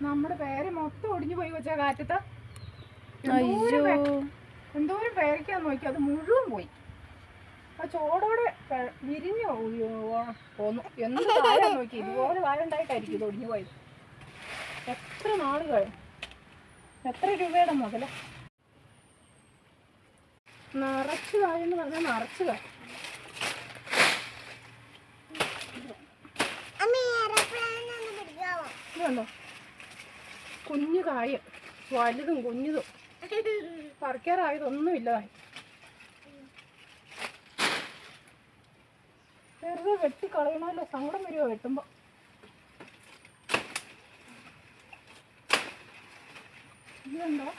നമ്മുടെ പേര് മൊത്തം ഒടിഞ്ഞു പോയി വെച്ച കാറ്റത്ത്. എന്തോരം പേരയ്ക്കാന്ന് നോക്കി, അത് മുഴുവൻ പോയി. ആ ചോടോടെ വിരിഞ്ഞു പോന്നു. എന്ത് കായ നോക്കി, ഇതുപോലെ കായ ഉണ്ടായിട്ടായിരിക്കും ഇത് ഒടിഞ്ഞു പോയത്. എത്ര നാളുകൾ, എത്ര രൂപയുടെ മുതല. നിറച്ച് കായെന്ന് പറഞ്ഞാൽ നിറച്ച് കായ. ഇതുണ്ടോ കുഞ്ഞു കായ, വലുതും കുഞ്ഞതും. പറിക്കാറായതൊന്നുമില്ലതായി. വെറുതെ വെട്ടിക്കളയണമല്ലോ, സങ്കടം വരുമോ വെട്ടുമ്പോ. ഇതുണ്ടോ,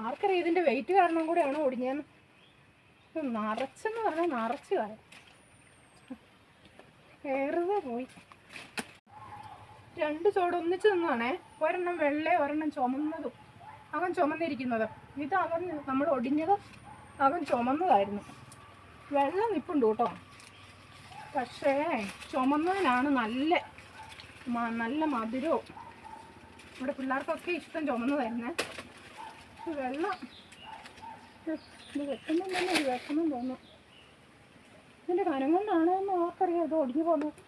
ആർക്കറിയാം ഇതിന്റെ വെയിറ്റ് കാരണം കൂടെയാണോ ഒടിഞ്ഞതെന്ന്. നിറച്ചെന്ന് പറഞ്ഞാൽ നിറച്ച് കായ, വെറുതെ പോയി. രണ്ട് ചോടൊന്നിച്ച് നിന്നാണേ, ഒരെണ്ണം വെള്ളയും ഒരെണ്ണം ചുമന്നതും. അവൻ ചുമന്നിരിക്കുന്നത്, ഇത് അവൻ നമ്മൾ ഒടിഞ്ഞത് അവൻ ചുമന്നതായിരുന്നു. വെള്ളം നിൽപ്പുണ്ട് കേട്ടോ, പക്ഷേ ചുമന്നതിനാണ് നല്ല മധുരവും. ഇവിടെ പിള്ളേർക്കൊക്കെ ഇഷ്ടം ചുമന്നതായിരുന്നേ. വെള്ളം ഇത് വെട്ടുമ്പം തന്നെ ഒരു വിഷമം തോന്നും. ഇതിൻ്റെ കനം കൊണ്ടാണോ എന്ന് ആർക്കറിയാം ഇത് ഒടിഞ്ഞു പോകുന്നത്.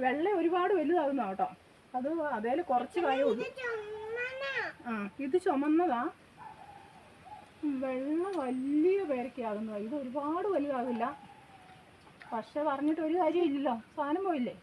വെള്ള ഒരുപാട് വലുതാകുന്ന കേട്ടോ, അത് അതേൽ കുറച്ച് കാര്യമുള്ളൂ. ഇത് ചുമന്നതാ. വെള്ള വലിയ പേരയ്ക്കാകുന്നതാ. ഇത് ഒരുപാട് വലുതാകില്ല, പക്ഷെ പറഞ്ഞിട്ട് ഒരു കാര്യമില്ലല്ലോ, സാധനം പോയില്ലേ.